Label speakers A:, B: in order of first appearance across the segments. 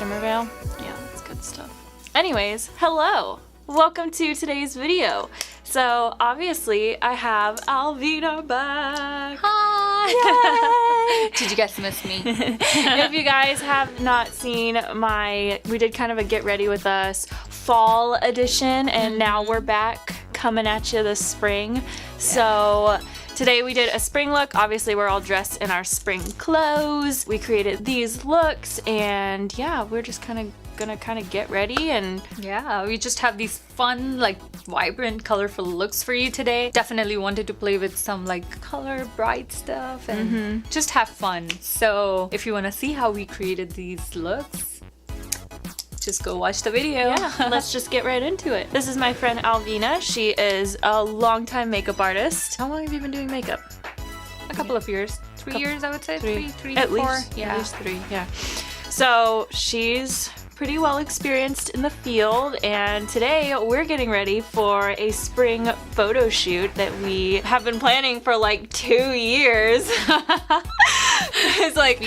A: shimmer veil. Yeah, that's good stuff. Anyways, hello! Welcome to today's video. So obviously I have Alveena back.
B: Hi! Did you guys miss me?
A: If you guys have not seen we did kind of a get ready with us fall edition, and now we're back coming at you this spring. Yeah. So today we did a spring look. Obviously we're all dressed in our spring clothes. We created these looks, and yeah, we're just gonna get ready, and
B: yeah, we just have these fun, like vibrant, colorful looks for you today. Definitely wanted to play with some like color bright stuff and just have fun. So if you want to see how we created these looks, just go watch the video.
A: Yeah, let's just get right into it. This is my friend Alveena. She is a longtime makeup artist. How long have you been doing makeup?
B: A couple of years. 3 years, I would say. Three,
A: at
B: 4.
A: Least,
B: yeah.
A: At least 3, yeah. So she's pretty well experienced in the field, and today we're getting ready for a spring photo shoot that we have been planning for like 2 years. It's like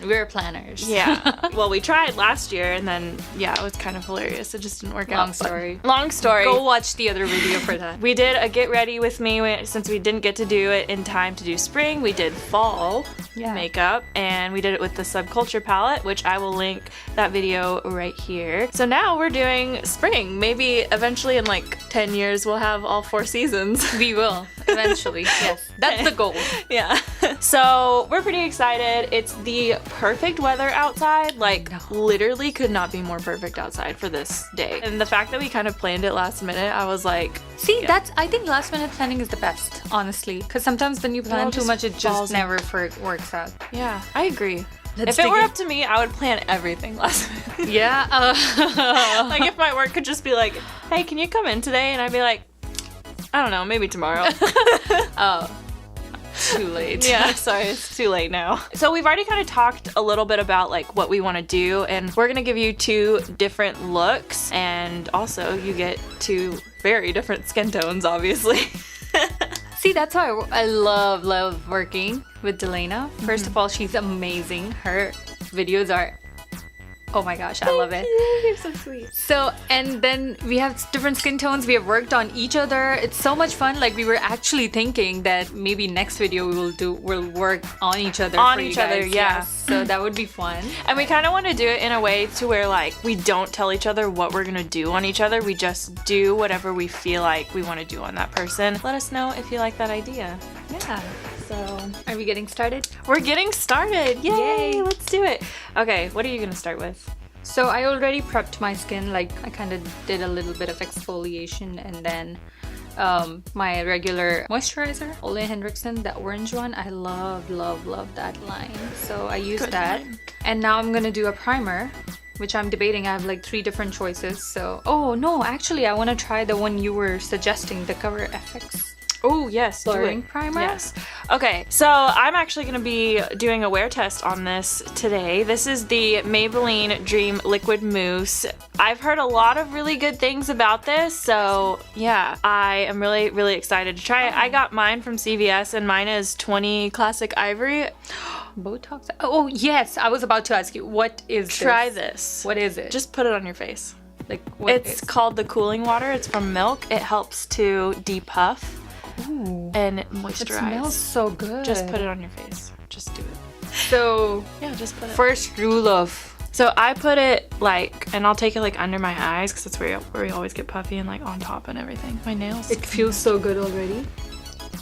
B: we're planners.
A: Yeah. Well, we tried last year, and then yeah, it was kind of hilarious. It just didn't work out. Long story.
B: Go watch the other video for that.
A: We did a get ready with me since we didn't get to do it in time to do spring. We did fall makeup, and we did it with the Subculture palette, which I will link that video right here. So now we're doing spring. Maybe eventually in like 10 years we'll have all 4 seasons.
B: We will eventually. Yes, that's the goal.
A: Yeah. So we're pretty excited. It's the perfect weather outside. Like literally could not be more perfect outside for this day. And the fact that we kind of planned it last minute, I was like,
B: see, I think last minute planning is the best, honestly, because sometimes when you plan too much, it just never works out.
A: Yeah, I agree. If it were up to me, I would plan everything last minute.
B: Yeah.
A: Like if my work could just be like, hey, can you come in today? And I'd be like, I don't know, maybe tomorrow.
B: Oh, too late.
A: Yeah, sorry, it's too late now. So we've already kind of talked a little bit about like what we want to do, and we're gonna give you 2 different looks, and also you get 2 very different skin tones, obviously.
B: See, that's why I love working with Delana. First of all, she's amazing. Her videos are, oh my gosh, I love it.
A: You're so sweet.
B: So, and then we have different skin tones. We have worked on each other. It's so much fun. Like we were actually thinking that maybe next video we'll work on each other.
A: Yeah.
B: So that would be fun.
A: And we kind of want to do it in a way to where like we don't tell each other what we're gonna do on each other. We just do whatever we feel like we want to do on that person. Let us know if you like that idea.
B: Yeah. So, are we getting started?
A: We're getting started. Yay! Let's do it. Okay, what are you gonna start with?
B: So I already prepped my skin. Like I kind of did a little bit of exfoliation, and then my regular moisturizer, Ole Henriksen, the orange one. I love that line. So I used that. And now I'm gonna do a primer, which I'm debating. I have like 3 different choices. So, oh no, actually I want to try the one you were suggesting, the Cover FX.
A: Oh yes,
B: blurring primer.
A: Yes. Okay, so I'm actually gonna be doing a wear test on this today. This is the Maybelline Dream Liquid Mousse. I've heard a lot of really good things about this, so yeah, I am really excited to try it. I got mine from CVS, and mine is 20 Classic Ivory.
B: Botox. Oh yes, I was about to ask you, what is this?
A: Try this.
B: What is it?
A: Just put it on your face.
B: Like
A: it's called the cooling water. It's from Milk. It helps to depuff.
B: Ooh,
A: and moisturize.
B: It smells so good.
A: Just put it on your face. Just do it.
B: So
A: yeah, just put it.
B: First rule of.
A: So I put it like, and I'll take it like under my eyes because that's where we always get puffy, and like on top and everything. My nails.
B: It feels so good already.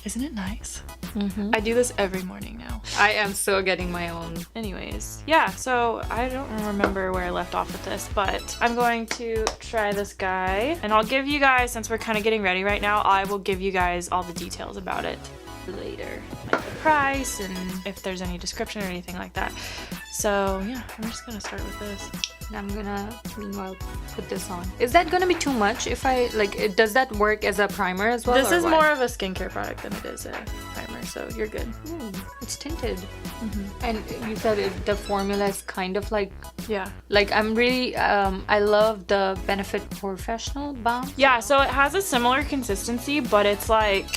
A: Isn't it nice? I do this every morning now.
B: I am so getting my own.
A: Anyways, yeah, so I don't remember where I left off with this, but I'm going to try this guy, and I'll give you guys, since we're kind of getting ready right now, I will give you guys all the details about it later, like the price and if there's any description or anything like that. So yeah, I'm just gonna start with this.
B: And I'm gonna meanwhile put this on. Is that gonna be too much if I like does that work as a primer as well?
A: This is more of a skincare product than it is a primer, so you're good.
B: It's tinted. And you said the formula is kind of like,
A: yeah,
B: like I'm really I love the Benefit Porefessional balm.
A: Yeah, so it has a similar consistency, but it's like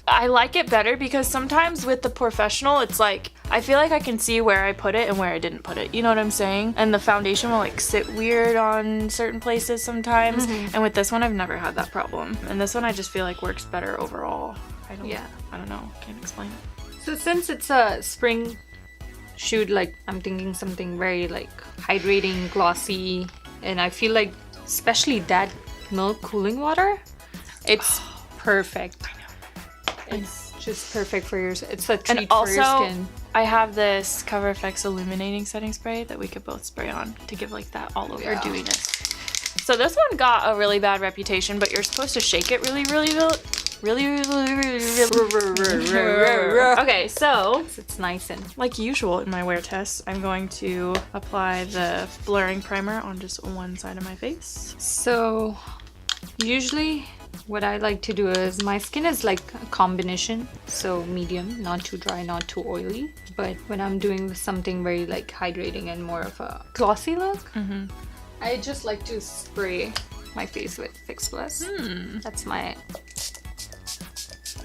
A: I like it better because sometimes with the Porefessional, it's like, I feel like I can see where I put it and where I didn't put it. You know what I'm saying? And the foundation will like sit weird on certain places sometimes. And with this one, I've never had that problem. And this one I just feel like works better overall. I don't know. Can't explain it.
B: So since it's a spring shoot, like I'm thinking something very like hydrating, glossy, and I feel like especially that milk cooling water, it's perfect.
A: I know.
B: It's just perfect for your. It's a treat
A: And
B: for your
A: also,
B: skin.
A: I have this Cover FX Illuminating setting spray that we could both spray on to give like that all over dewiness. So this one got a really bad reputation, but you're supposed to shake it really. Okay, so
B: It's nice and
A: like usual in my wear tests, I'm going to apply the blurring primer on just one side of my face.
B: so usually what I like to do is my skin is like a combination, so medium, not too dry, not too oily. But when I'm doing something very like hydrating and more of a glossy look, I just like to spray my face with Fix Plus. That's my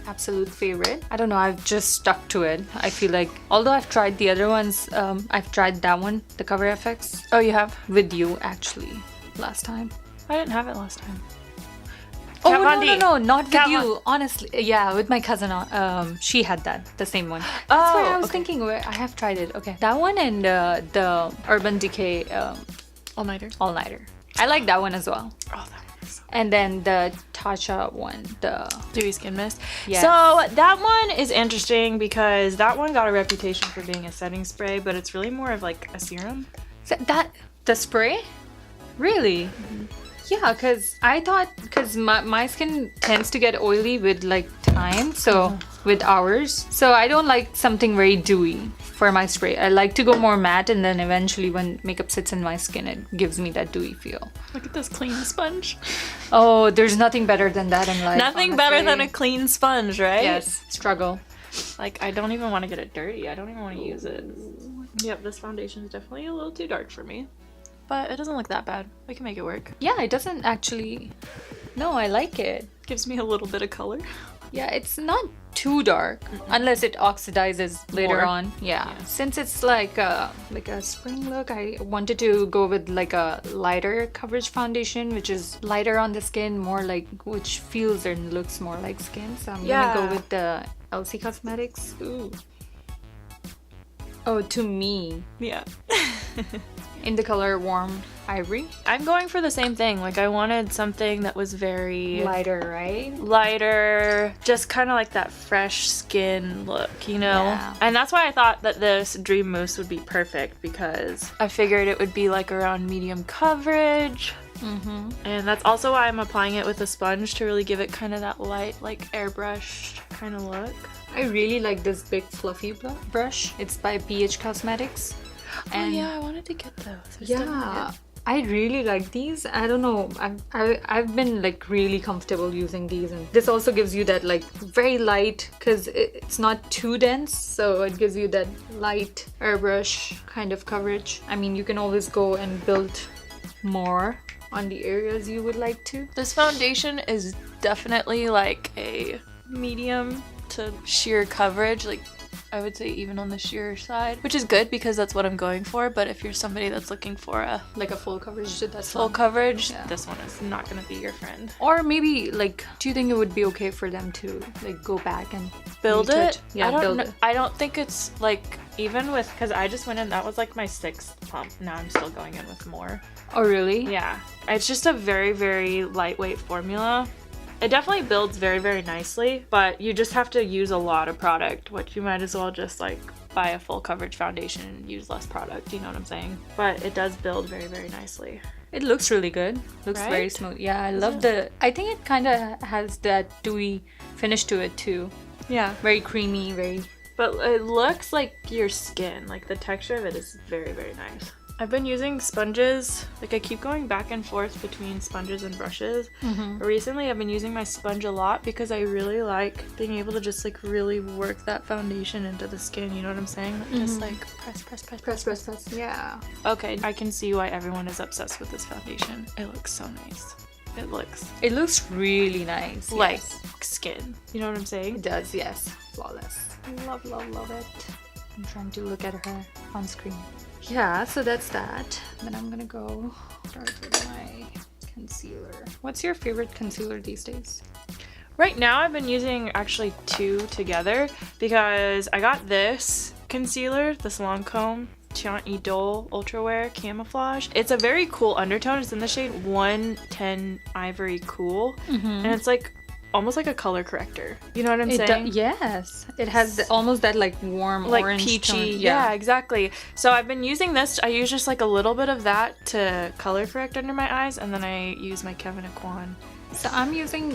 B: absolute favorite. I don't know, I've just stuck to it. I feel like, although I've tried the other ones, I've tried that one, the Cover FX.
A: Oh, you have?
B: With you actually last time.
A: I didn't have it last time.
B: Oh
A: Kat Von D.
B: no, not with
A: Kat
B: you.
A: Von-
B: Honestly, yeah, with my cousin. She had that, the same one. That's why I was thinking. Where I have tried it. Okay, that one and the Urban Decay
A: All-nighter.
B: All-Nighter. I like that one as well.
A: Oh, that one is so
B: And then the Tatcha one, the
A: Dewy Skin Mist.
B: Yes.
A: So that one is interesting because that one got a reputation for being a setting spray, but it's really more of like a serum.
B: that the spray, really. Yeah, because I thought, because my skin tends to get oily with like time, so with hours. So I don't like something very dewy for my spray. I like to go more matte, and then eventually when makeup sits in my skin, it gives me that dewy feel.
A: Look at this clean sponge.
B: Oh, there's nothing better than that in life.
A: Nothing better than a
B: honestly.
A: clean sponge, right?
B: Yes, struggle.
A: Like, I don't even want to get it dirty. I don't even want to use it. Yep, this foundation is definitely a little too dark for me. But it doesn't look that bad. We can make it work.
B: Yeah, it doesn't actually. No, I like it.
A: Gives me a little bit of color.
B: Yeah, it's not too dark unless it oxidizes later
A: More.
B: on. Yeah. Since it's like a spring look, I wanted to go with like a lighter coverage foundation, which is lighter on the skin, more like, which feels and looks more like skin. So I'm gonna go with the LC Cosmetics. Ooh. Oh, to me,
A: Yeah.
B: in the color Warm Ivory.
A: I'm going for the same thing. Like, I wanted something that was very
B: Lighter, right?
A: lighter, just kind of like that fresh skin look, you know?
B: Yeah.
A: And that's why I thought that this Dream Mousse would be perfect, because I figured it would be like around medium coverage. And that's also why I'm applying it with a sponge to really give it kind of that light, like airbrushed kind of look.
B: I really like this big fluffy brush. It's by PH Cosmetics.
A: And yeah, I wanted to get those. I still haven't
B: Yeah,
A: yet.
B: I really like these. I don't know. I've been like really comfortable using these, and this also gives you that like very light, because it's not too dense, so it gives you that light airbrush kind of coverage. I mean, you can always go and build more on the areas you would like to.
A: This foundation is definitely like a medium to sheer coverage, like I would say even on the sheer side, which is good because that's what I'm going for. But if you're somebody that's looking for a
B: Like a full coverage, that's
A: full coverage,
B: Yeah.
A: this one is not gonna be your friend.
B: Or maybe like, do you think it would be okay for them to like go back and
A: Build
B: retouch?
A: it?
B: Yeah,
A: I don't
B: build
A: know,
B: it.
A: I don't think it's like, even with, because I just went in, that was like my 6th pump. Now I'm still going in with more.
B: Oh really?
A: Yeah, it's just a very, very lightweight formula. It definitely builds very, very nicely, but you just have to use a lot of product, which you might as well just like buy a full coverage foundation and use less product, you know what I'm saying? But it does build very, very nicely.
B: It looks really good. Looks very
A: Right?
B: smooth. Yeah, I love the. I think it kind of has that dewy finish to it too.
A: Yeah.
B: Very creamy, very.
A: But it looks like your skin, like the texture of it is very, very nice. I've been using sponges, like I keep going back and forth between sponges and brushes. Recently I've been using my sponge a lot because I really like being able to just like really work that foundation into the skin, you know what I'm saying? Like, just like press.
B: Yeah.
A: Okay, I can see why everyone is obsessed with this foundation. It looks so nice.
B: It looks really nice.
A: like
B: Yes.
A: skin. You know what I'm saying?
B: It does, yes. Flawless. Love, love, love it. I'm trying to look at her on screen. Yeah, so that's that. Then I'm gonna go start with my concealer. What's your favorite concealer these days?
A: Right now I've been using actually 2 together because I got this concealer, this Lancome Idol Ultra Wear Camouflage. It's a very cool undertone. It's in the shade 110 Ivory Cool. And it's like almost like a color corrector. You know what I'm saying?
B: Yes. It has almost that like warm
A: like
B: orange
A: peachy.
B: tone.
A: Yeah, exactly. So I've been using this. I use just like a little bit of that to color correct under my eyes, and then I use my Kevyn Aucoin.
B: So I'm using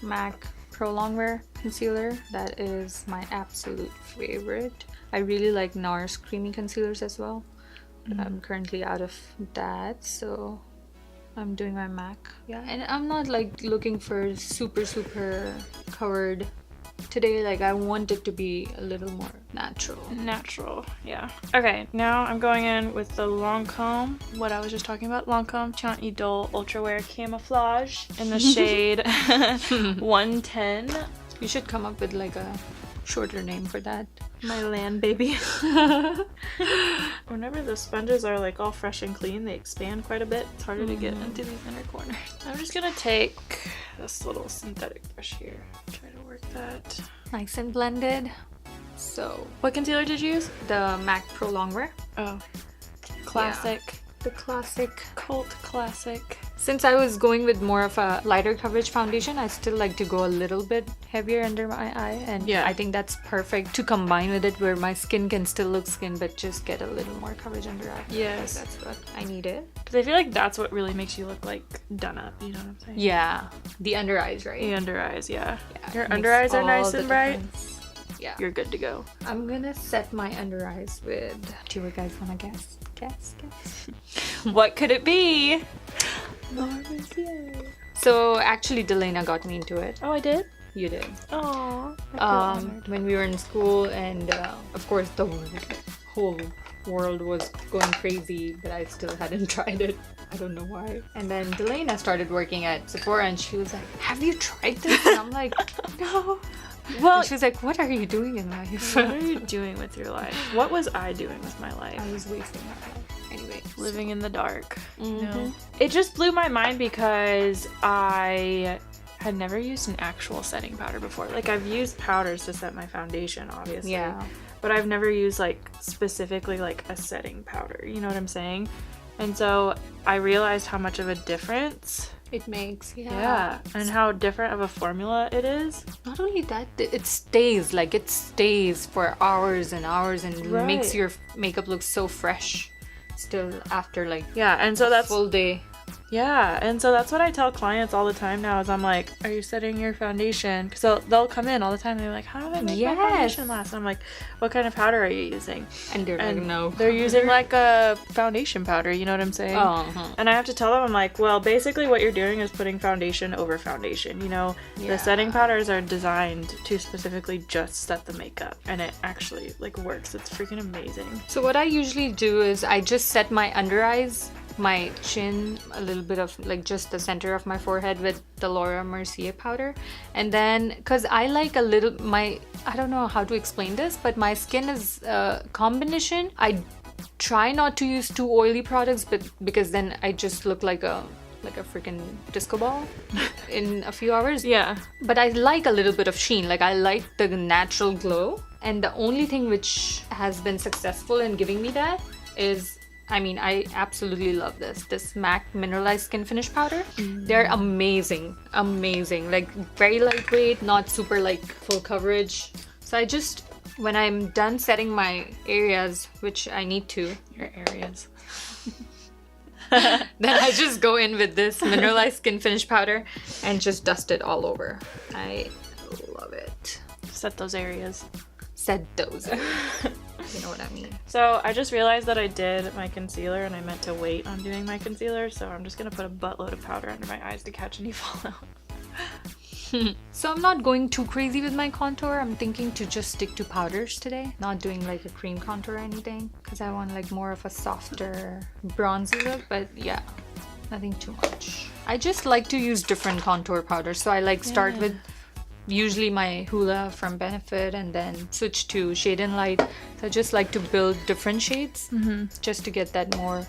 B: MAC Pro Longwear concealer. That is my absolute favorite. I really like NARS creamy concealers as well. But I'm currently out of that, so I'm doing my MAC. Yeah, and I'm not like looking for super covered today. Like I want it to be a little more natural.
A: Yeah. Okay, now I'm going in with the Lancome, what I was just talking about, Lancome Idol Ultra Wear Camouflage in the shade 110.
B: You should come up with like a shorter name for that.
A: My land baby. Whenever the sponges are like all fresh and clean, they expand quite a bit. It's harder to get into these inner corners. I'm just gonna take this little synthetic brush here, try to work that
B: Nice and blended. So
A: What concealer did you use?
B: the MAC Pro Longwear.
A: Oh, classic.
B: The classic.
A: Cult classic.
B: Since I was going with more of a lighter coverage foundation, I still like to go a little bit heavier under my eye, and
A: Yeah.
B: I think that's perfect to combine with it where my skin can still look skin but just get a little more coverage under eye.
A: Yes.
B: That's what I needed.
A: Because I feel like that's what really makes you look like done up, you know what I'm saying?
B: Yeah, the under eyes, right?
A: The under eyes, yeah. Your
B: Makes
A: under eyes are
B: all
A: nice
B: the
A: and bright.
B: difference. Yeah.
A: You're good to go.
B: I'm gonna set my under eyes with. Do you guys wanna guess? Guess.
A: What could it be?
B: So actually, Delana got me into it.
A: Oh, I did?
B: You did.
A: Oh.
B: When we were in school, and of course the whole world was going crazy, but I still hadn't tried it. I don't know why. And then Delana started working at Sephora, and she was like, "Have you tried this?" And I'm like, "No."
A: Well,
B: And she's like, "What are you doing in life?"
A: what are you doing with your life? What was I doing with my life?
B: I was wasting my life. Anyway,
A: Living in the dark.
B: Mhm.
A: No. It just blew my mind because I had never used an actual setting powder before. Like, I've used powders to set my foundation, obviously.
B: Yeah.
A: But I've never used, like, specifically, like, a setting powder. You know what I'm saying? And so I realized how much of a difference.
B: it makes
A: Yeah. And how different of a formula it is.
B: Not only that, it stays for hours and hours, and
A: Right.
B: makes your makeup look so fresh still after like
A: Yeah. And so that's.
B: full day.
A: Yeah, and so that's what I tell clients all the time now is I'm like, are you setting your foundation? Because they'll come in all the time and they're like, how do I make my foundation last? And I'm like, what kind of powder are you using?
B: And they're like, no.
A: They're using like a foundation powder, you know what I'm saying?
B: Uh-huh.
A: And I have to tell them, I'm like, well, basically what you're doing is putting foundation over foundation. You know,
B: Yeah.
A: the setting powders are designed to specifically just set the makeup. And it actually like works. It's freaking amazing.
B: So what I usually do is I just set my under eyes, my chin, a little bit of like just the center of my forehead with the Laura Mercier powder, and then because I like a little I don't know how to explain this, but my skin is a combination. I try not to use too oily products, but because then I just look like a freaking disco ball in a few hours.
A: Yeah.
B: But I like a little bit of sheen. Like I like the natural glow, and the only thing which has been successful in giving me that is, I mean, I absolutely love this MAC Mineralize Skinfinish powder. They're amazing. Like very lightweight, not super like full coverage. So I just, when I'm done setting my areas, which I need to,
A: Your areas.
B: then I just go in with this Mineralize Skinfinish powder and just dust it all over. I love it.
A: Set those areas.
B: Set those. You know what I mean.
A: So I just realized that I did my concealer and I meant to wait on doing my concealer, so I'm just gonna put a buttload of powder under my eyes to catch any fallout.
B: So I'm not going too crazy with my contour. I'm thinking to just stick to powders today, not doing like a cream contour or anything, because I want like more of a softer bronzy look. But yeah, nothing too much. I just like to use different contour powders. So I like start with usually my Hoola from Benefit and then switch to Shade and Light. So I just like to build different shades just to get that more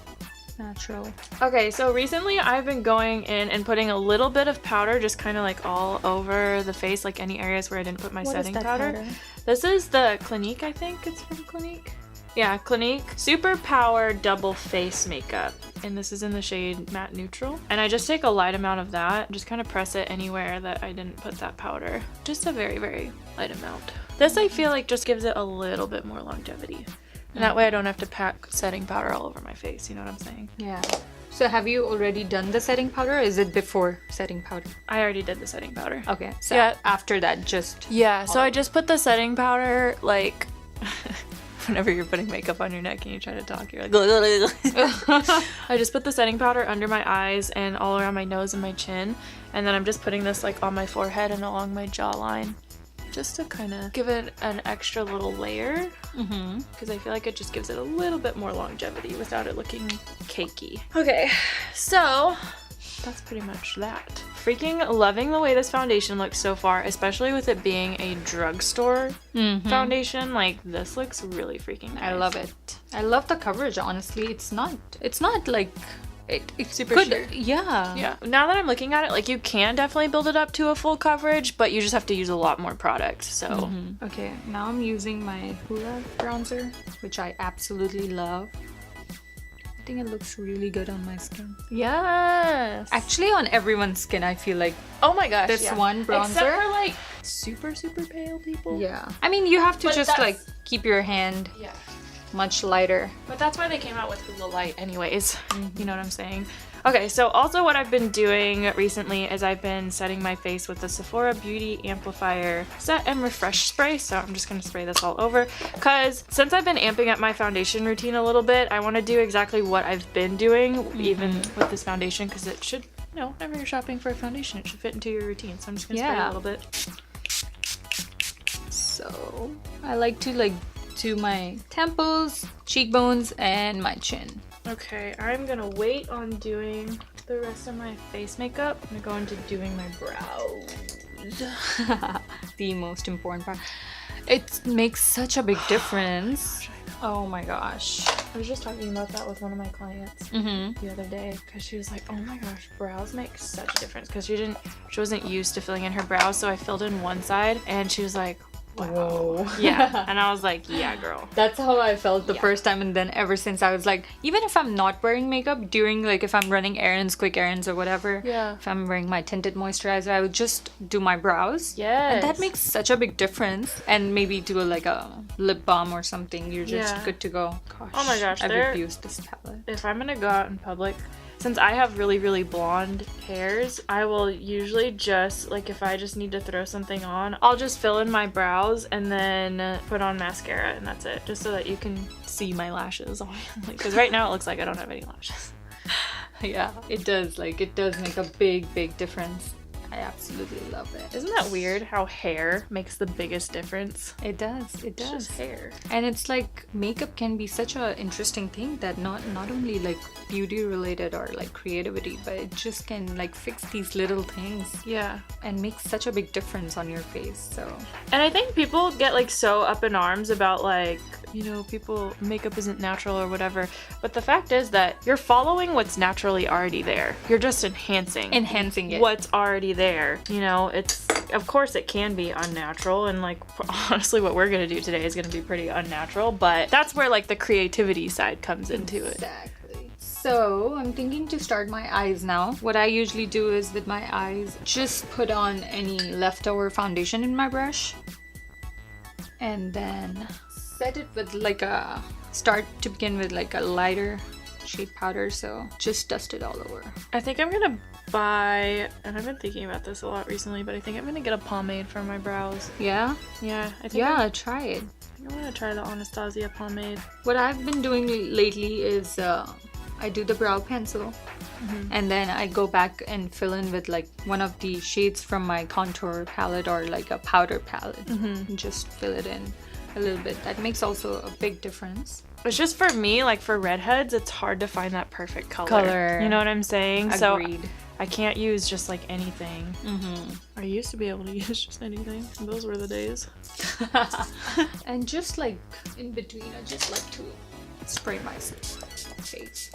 B: natural.
A: Okay, so recently I've been going in and putting a little bit of powder just kind of like all over the face, like any areas where I didn't put my setting powder. This is the Clinique, I think it's from Clinique. Yeah, Clinique Super Power Double Face Makeup. And this is in the shade Matte Neutral. And I just take a light amount of that, just kind of press it anywhere that I didn't put that powder. Just a very, very light amount. This I feel like just gives it a little bit more longevity. And that way I don't have to pack setting powder all over my face, you know what I'm saying?
B: Yeah. So have you already done the setting powder or is it before setting powder?
A: I already did the setting powder.
B: Okay, so yeah. After that just...
A: Yeah, so I just put the setting powder like... Whenever you're putting makeup on your neck and you try to talk, you're like... I just put the setting powder under my eyes and all around my nose and my chin. And then I'm just putting this like on my forehead and along my jawline. Just to kind of give it an extra little layer. Because I feel like it just gives it a little bit more longevity without it looking cakey. Okay, so that's pretty much that. Freaking loving the way this foundation looks so far, especially with it being a drugstore foundation. Like, this looks really freaking nice.
B: I love it. I love the coverage, honestly. It's not like... It's
A: super
B: good.
A: sheer.
B: Yeah.
A: Now that I'm looking at it, like, you can definitely build it up to a full coverage, but you just have to use a lot more product, so.
B: Okay, now I'm using my Hoola bronzer, which I absolutely love. I think it looks really good on my skin.
A: Yes.
B: Actually, on everyone's skin, I feel like.
A: Oh my gosh.
B: This one bronzer.
A: Except for like super pale people.
B: Yeah. I mean, you have to just like keep your hand.
A: Yeah.
B: Much lighter.
A: But that's why they came out with Hoola Light anyways. You know what I'm saying? Okay, so also what I've been doing recently is I've been setting my face with the Sephora Beauty Amplifier Set and Refresh Spray. So I'm just going to spray this all over because since I've been amping up my foundation routine a little bit, I want to do exactly what I've been doing even with this foundation because it should, you know, whenever you're shopping for a foundation, it should fit into your routine. So I'm just going to spray a little bit.
B: So I like to like to my temples, cheekbones, and my chin.
A: Okay, I'm gonna wait on doing the rest of my face makeup. I'm gonna go into doing my brows.
B: The most important part. It makes such a big difference. Oh my gosh.
A: I was just talking about that with one of my clients the other day because she was like, oh my gosh, brows make such a difference because she wasn't used to filling in her brows, so I filled in one side and she was like, wow.
B: Whoa.
A: Yeah. And I was like, yeah, girl.
B: That's how I felt the first time, and then ever since I was like, even if I'm not wearing makeup during, like, if I'm running errands, quick errands or whatever, if I'm wearing my tinted moisturizer, I would just do my brows.
A: Yes.
B: And that makes such a big difference. And maybe do like a lip balm or something. You're just good to go. Gosh.
A: Oh my gosh.
B: I've abused this palette.
A: If I'm gonna go out in public, since I have really, really blonde hairs, I will usually just, like, if I just need to throw something on, I'll just fill in my brows and then put on mascara, and that's it. Just so that you can see my lashes. Because right now it looks like I don't have any lashes.
B: Yeah, it does. Like, it does make a big, big difference. I absolutely love it.
A: Isn't that weird how hair makes the biggest difference?
B: It does. It does.
A: It's just hair.
B: And it's like makeup can be such an interesting thing that not only like beauty related or like creativity, but it just can like fix these little things.
A: Yeah.
B: And make such a big difference on your face. So.
A: And I think people get like so up in arms about like, you know, makeup isn't natural or whatever. But the fact is that you're following what's naturally already there. You're just enhancing
B: it.
A: What's already there. You know, it's, of course it can be unnatural, and like honestly what we're gonna do today is gonna be pretty unnatural, but that's where like the creativity side comes into it.
B: Exactly. So I'm thinking to start my eyes now. What I usually do is with my eyes, just put on any leftover foundation in my brush and then set it with like start to begin with like a lighter shade powder, so just dust it all over.
A: I think I'm gonna buy, and I've been thinking about this a lot recently, but I think I'm gonna get a pomade for my brows.
B: Yeah?
A: Yeah, I think
B: try it.
A: I'm gonna try the Anastasia pomade.
B: What I've been doing lately is I do the brow pencil and then I go back and fill in with like one of the shades from my contour palette or like a powder palette and just fill it in a little bit. That makes also a big difference.
A: It's just for me, like for redheads, it's hard to find that perfect color. You know what I'm saying?
B: Agreed.
A: So I can't use just like anything. I used to be able to use just anything. Those were the days.
B: And just like in between, I just like to spray my face.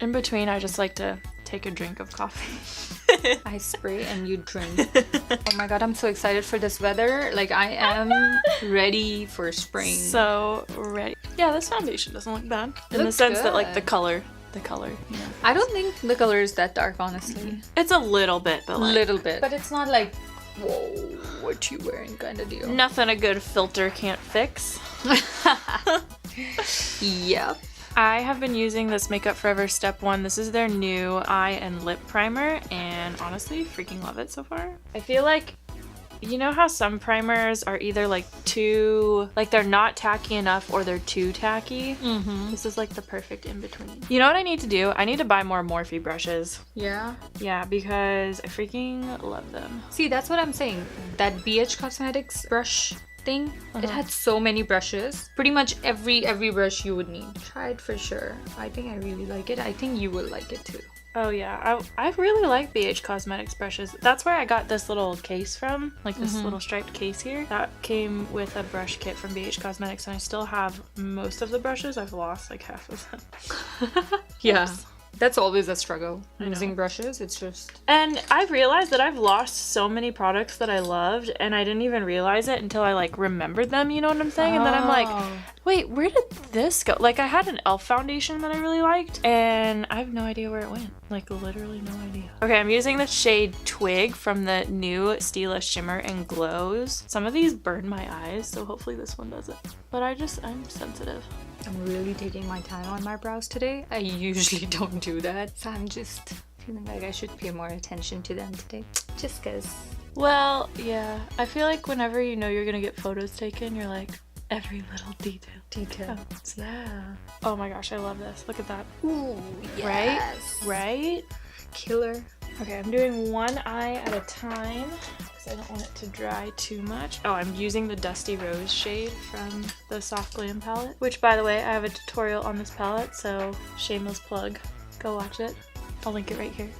A: In between, I just like to take a drink of coffee.
B: I spray and you drink. Oh my god, I'm so excited for this weather. Like, I am ready for spring.
A: So ready. Yeah, this foundation doesn't look bad. In the
B: Looks
A: sense that like
B: good.
A: the color, you know.
B: I don't think the color is that dark, honestly.
A: It's a little bit, but like
B: Little bit. But it's not like, whoa, what you wearing kind of deal.
A: nothing a good filter can't fix.
B: Yep.
A: I have been using this Makeup Forever Step 1. This is their new eye and lip primer, and honestly, freaking love it so far. I feel like, you know how some primers are either like too, like they're not tacky enough or they're too tacky? This is like the perfect in between. You know what I need to do? I need to buy more Morphe brushes.
B: Yeah.
A: Yeah, because I freaking love them.
B: See, that's what I'm saying. That BH Cosmetics brush thing, it had so many brushes. Pretty much every brush you would need. Try it for sure. I think I really like it. I think you will like it too.
A: Oh yeah, I really like BH Cosmetics brushes. That's where I got this little case from, like this little striped case here. That came with a brush kit from BH Cosmetics, and I still have most of the brushes. I've lost like half of them.
B: Yeah.
A: Oops.
B: That's always a struggle.
A: know.
B: Using brushes, it's just...
A: And I've realized that I've lost so many products that I loved, and I didn't even realize it until I like remembered them, you know what I'm saying? And then I'm like, wait, where did this go? Like, I had an e.l.f. foundation that I really liked, and I have no idea where it went. Like, literally no idea. Okay, I'm using the shade Twig from the new Stila Shimmer and Glows. Some of these burn my eyes, so hopefully this one doesn't. But I'm sensitive.
B: I'm really taking my time on my brows today. I usually don't do that, so I'm just feeling like I should pay more attention to them today. Just cause.
A: Well, yeah. I feel like whenever you know you're gonna get photos taken, you're like, every little detail.
B: Yeah.
A: Oh my gosh, I love this. Look at that.
B: Ooh, yes.
A: Right?
B: Killer.
A: Okay, I'm doing one eye at a time because I don't want it to dry too much. Oh, I'm using the Dusty Rose shade from the Soft Glam palette, which, by the way, I have a tutorial on this palette, so shameless plug. Go watch it. I'll link it right here.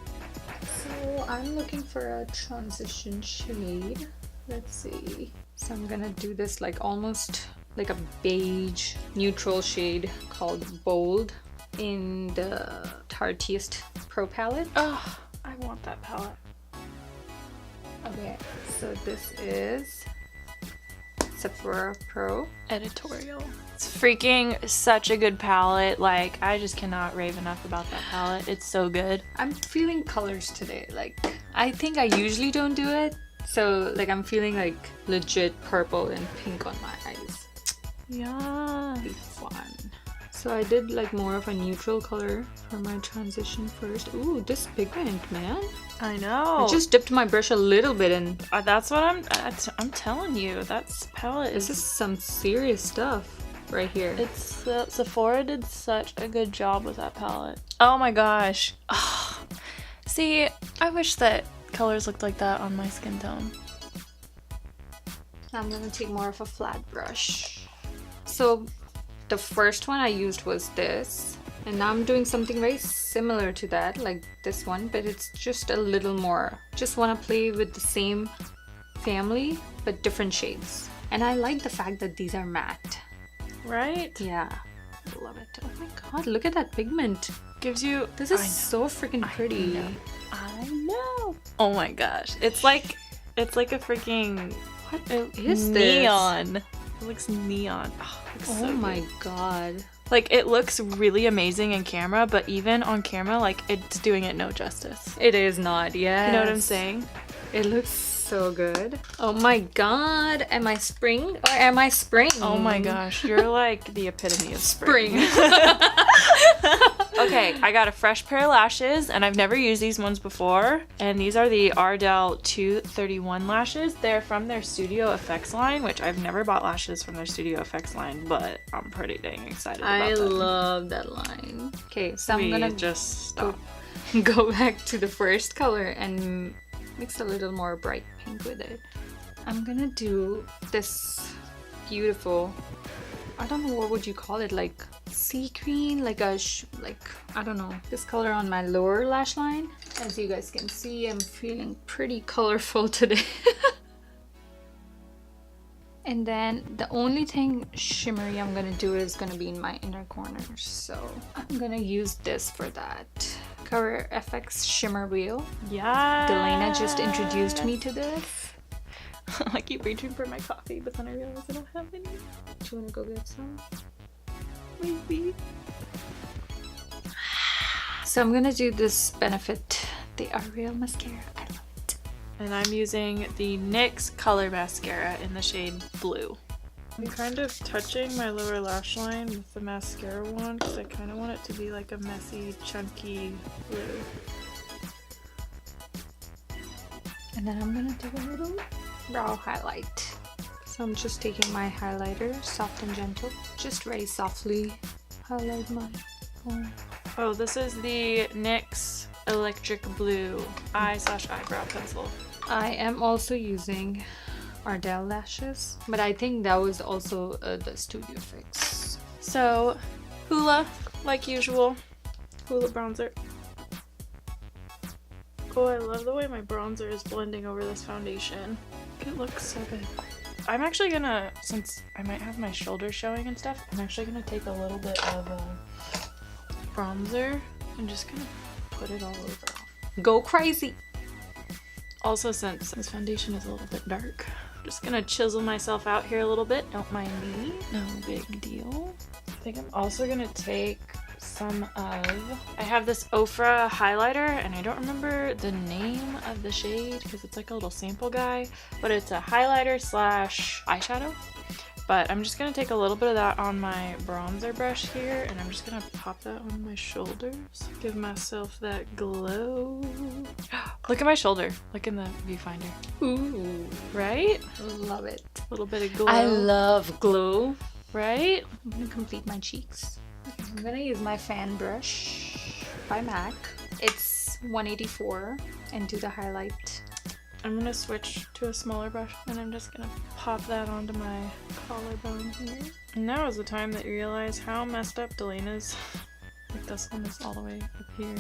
B: So I'm looking for a transition shade. Let's see. So I'm gonna do this like almost like a beige neutral shade called Bold in the Tarteist Pro palette.
A: Oh, I want that palette.
B: Okay, so this is Sephora Pro.
A: Editorial. It's freaking such a good palette. Like, I just cannot rave enough about that palette. It's so good.
B: I'm feeling colors today. Like, I think I usually don't do it. So, like, I'm feeling like legit purple and pink on my eyes.
A: Yeah.
B: Be fun. So I did like more of a neutral color for my transition first. Ooh, this pigment, man.
A: I know.
B: I just dipped my brush a little bit and
A: that's what I'm telling you. That's palette
B: this is some serious stuff right here.
A: It's Sephora did such a good job with that palette. Oh my gosh. Oh. See, I wish that colors looked like that on my skin tone.
B: I'm gonna take more of a flat brush. So the first one I used was this, and now I'm doing something very similar to that, like this one, but it's just a little more. Just want to play with the same family but different shades. And I like the fact that these are matte.
A: Right?
B: Yeah, I love it. Oh my god, look at that pigment.
A: Gives you
B: This is so freaking pretty.
A: I know. Oh my gosh. It's like a freaking
B: What is this?
A: neon. It looks neon. Oh, it looks so
B: my
A: good.
B: god.
A: Like, it looks really amazing in camera, but even on camera, like, it's doing it no justice.
B: It is not, yeah.
A: You know what I'm saying?
B: It looks so good. Oh my god. Am I spring or am I spring?
A: Oh my gosh, you're like the epitome of spring. Okay, I got a fresh pair of lashes, and I've never used these ones before. And these are the Ardell 231 lashes. They're from their Studio Effects line, which I've never bought lashes from their Studio Effects line, but I'm pretty dang excited about them.
B: I love that line. Okay, so I'm gonna
A: just stop.
B: go back to the first color and mix a little more bright pink with it. I'm gonna do this beautiful I don't know, what would you call it, like sea green, like a I don't know, this color on my lower lash line. As you guys can see, I'm feeling pretty colorful today. And then the only thing shimmery I'm gonna do is gonna be in my inner corners. So I'm gonna use this for that. Cover FX Shimmer Wheel.
A: Yeah.
B: Delena just introduced me to this.
A: I keep reaching for my coffee, but then I realize I don't have any.
B: Do you wanna go get some?
A: Maybe.
B: So I'm gonna do this Benefit the Real Mascara. I love it.
A: And I'm using the NYX Color Mascara in the shade Blue. I'm kind of touching my lower lash line with the mascara wand because I kind of want it to be like a messy, chunky blue.
B: And then I'm gonna do a little brow highlight. So I'm just taking my highlighter, soft and gentle, just very softly highlight my bone.
A: Oh, this is the NYX Electric Blue eye/eyebrow pencil.
B: I am also using Ardell lashes, but I think that was also the Studio Fix.
A: So, Hoola, like usual. Hoola bronzer. Oh, I love the way my bronzer is blending over this foundation. It looks so good. I'm actually gonna, since I might have my shoulders showing and stuff, I'm actually gonna take a little bit of bronzer and just kind of put it all over.
B: Go crazy!
A: Also, since this foundation is a little bit dark, I'm just gonna chisel myself out here a little bit. Don't mind me. No big deal. I think I'm also gonna take some of... I have this Ofra highlighter, and I don't remember the name of the shade because it's like a little sample guy, but it's a highlighter slash eyeshadow. But I'm just gonna take a little bit of that on my bronzer brush here, and I'm just gonna pop that on my shoulders. Give myself that glow. Look at my shoulder. Look in the viewfinder.
B: Ooh,
A: Right?
B: love it.
A: A little bit of glow.
B: I love glow.
A: Right?
B: I'm gonna complete my cheeks. I'm gonna use my fan brush by MAC. It's 184 and do the highlight.
A: I'm gonna switch to a smaller brush and I'm just gonna pop that onto my collarbone here. And now is the time that you realize how messed up Delena's. Like this one is all the way up here.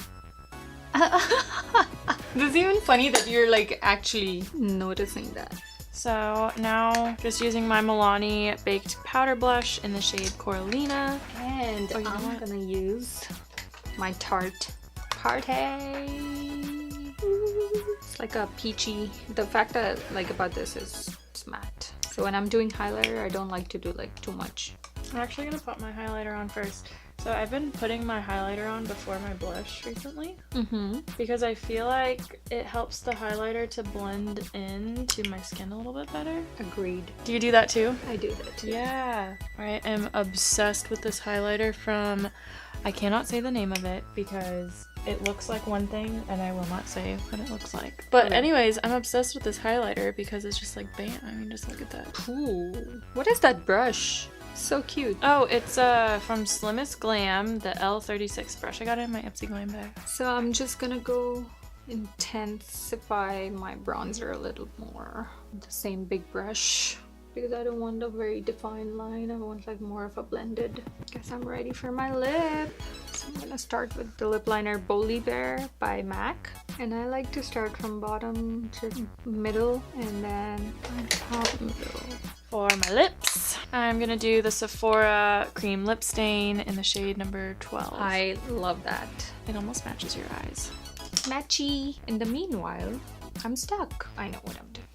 B: This is even funny that you're like actually noticing that.
A: So now just using my Milani Baked Powder Blush in the shade Coralina.
B: And
A: Oh, you know
B: I'm
A: what?
B: gonna use my Tarte Party. It's like a peachy. The fact that I like about this is it's matte. So when I'm doing highlighter, I don't like to do like too much.
A: I'm actually gonna put my highlighter on first. So I've been putting my highlighter on before my blush recently because I feel like it helps the highlighter to blend into my skin a little bit better.
B: Agreed.
A: Do you do that too?
B: I do that too.
A: Yeah. I am obsessed with this highlighter from, I cannot say the name of it because it looks like one thing and I will not say what it looks like. But anyways, I'm obsessed with this highlighter because it's just like bam. I mean, just look at that.
B: Cool. What is that brush? So cute.
A: Oh, it's from Slimmest Glam, the L36 brush. I got it in my Ipsy Glam bag.
B: So I'm just gonna go intensify my bronzer a little more. The same big brush because I don't want a very defined line. I want like more of a blended. Guess I'm ready for my lip. So I'm gonna start with the lip liner Bowley Bear by MAC. And I like to start from bottom to middle and then top middle.
A: For my lips, I'm gonna do the Sephora Cream Lip Stain in the shade number 12.
B: I love that.
A: It almost matches your eyes.
B: Matchy. In the meanwhile, I'm stuck. I know what I'm doing.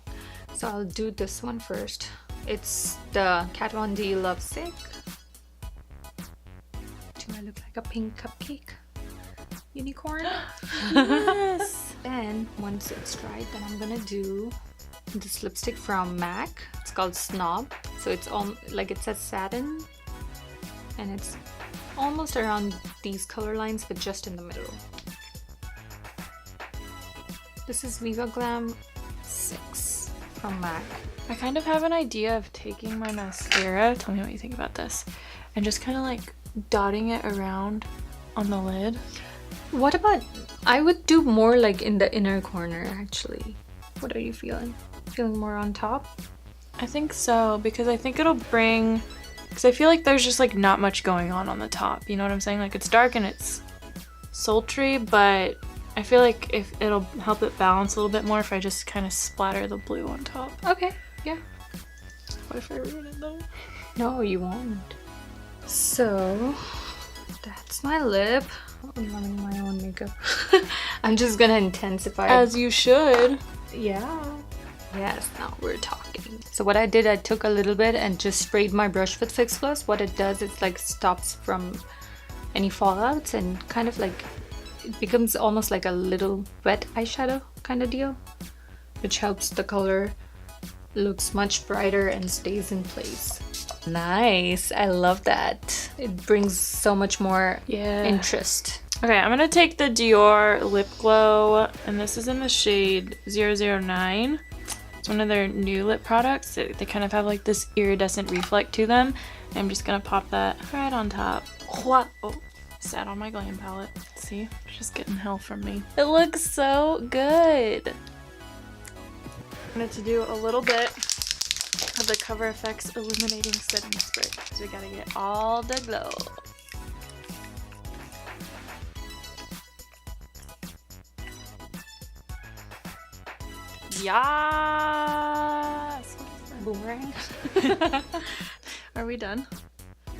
B: So I'll do this one first. It's the Kat Von D Lovesick. Do I look like a pink cupcake? Unicorn?
A: Yes!
B: Then, once it's dried, then I'm gonna do this lipstick from MAC. It's called Snob. So it's like it says satin. And it's almost around these color lines, but just in the middle. This is Viva Glam 6 from MAC.
A: I kind of have an idea of taking my mascara, tell me what you think about this, and just kind of like dotting it around on the lid.
B: What about, I would do more like in the inner corner actually. What are you feeling? Feeling more on top?
A: I think so, because I think it'll bring Because I feel like there's just like not much going on the top. You know what I'm saying? Like it's dark and it's sultry, but I feel like if it'll help it balance a little bit more if I just kind of splatter the blue on top.
B: Okay, yeah.
A: What if I ruin it though?
B: No, you won't. So, that's my lip. I'm loving my own makeup. I'm just gonna intensify.
A: As you should.
B: Yeah. Yes, now we're talking. So what I did, I took a little bit and just sprayed my brush with Fix Plus. What it does is like stops from any fallouts and kind of like it becomes almost like a little wet eyeshadow kind of deal, which helps the color looks much brighter and stays in place. Nice, I love that. It brings so much more interest.
A: Okay, I'm gonna take the Dior Lip Glow, and this is in the shade 009. It's one of their new lip products. They kind of have like this iridescent reflect to them. I'm just gonna pop that right on top. Oh, sat on my glam palette. See, it's just getting hell from me. It looks so good. I'm going to do a little bit of the Cover FX Illuminating Setting Spray because we gotta get all the glow. Yes!
B: Boomerang.
A: Are we done?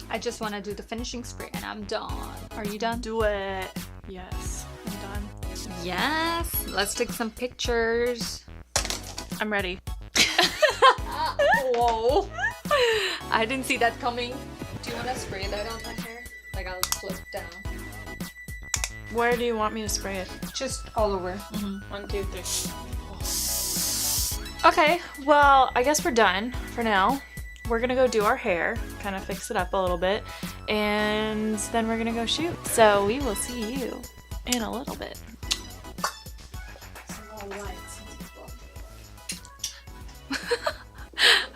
B: I just want to do the finishing spray and I'm done. Are you done?
A: Do it. Yes, I'm done.
B: Yes, let's take some pictures.
A: I'm ready.
B: Whoa. I didn't see that coming. Do you want to spray that on my hair? Like I'll flip down.
A: Where do you want me to spray it?
B: Just all over.
A: 1, 2, 3. Okay, well, I guess we're done for now. We're gonna go do our hair, kind of fix it up a little bit, and then we're gonna go shoot. So we will see you in a little bit.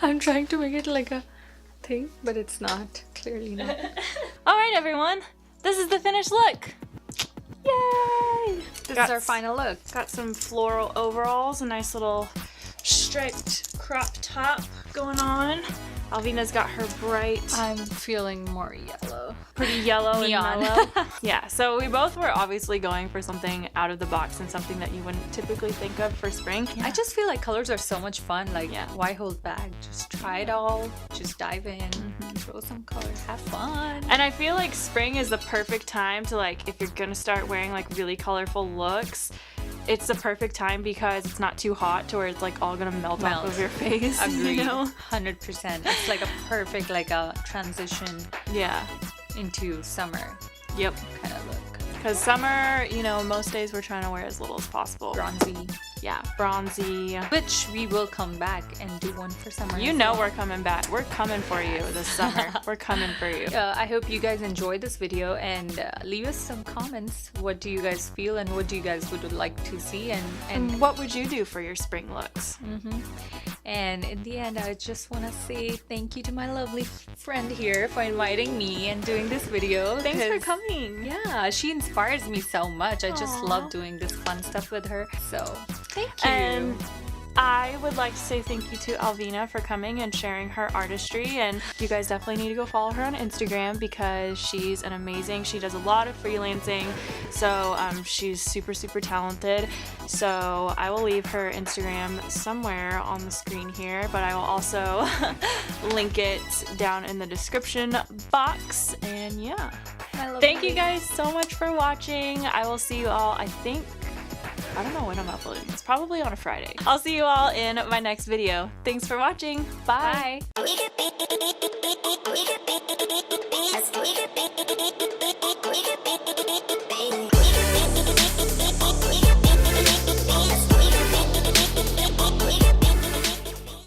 B: I'm trying to make it like a thing, but it's not. Clearly not.
A: All right, everyone. This is the finished look. Yay!
B: This is our final look.
A: Got some floral overalls, a nice little striped crop top going on. Alveena's got her bright,
B: I'm feeling more yellow.
A: pretty yellow
B: Neon.
A: and mellow. Yeah, so we both were obviously going for something out of the box and something that you wouldn't typically think of for spring.
B: I just feel like colors are so much fun. Like,
A: Yeah.
B: why hold back? Just try it all. Just dive in. Throw some colors. Have fun.
A: And I feel like spring is the perfect time to, like, if you're gonna start wearing like really colorful looks, it's the perfect time because it's not too hot to where it's like all gonna melt off of your face.
B: Agreed.
A: You know?
B: 100%. It's like a perfect like a transition
A: Yeah.
B: into summer
A: Yep.
B: kind of look.
A: Because summer, you know, most days we're trying to wear as little as possible.
B: Bronzy.
A: Yeah, bronzy.
B: Which we will come back and do one for summer.
A: You
B: as
A: know
B: well.
A: we're coming back. We're coming for you this summer. We're coming for you.
B: I hope you guys enjoyed this video and leave us some comments. What do you guys feel and what do you guys would like to see
A: And what would you do for your spring looks?
B: And in the end, I just want to say thank you to my lovely friend here for inviting me and doing this video.
A: Thanks for
B: 'cause,
A: coming.
B: Yeah, she inspires me so much. I just
A: Aw.
B: love doing this fun stuff with her. So thank you.
A: And I would like to say thank you to Alveena for coming and sharing her artistry, and you guys definitely need to go follow her on Instagram because she's an amazing, she does a lot of freelancing, so she's super talented. So I will leave her Instagram somewhere on the screen here, but I will also link it down in the description box. And yeah, thank you guys so much for watching. I will see you all, I don't know when I'm uploading. It's probably on a Friday. I'll see you all in my next video. Thanks for watching. Bye.
B: Bye.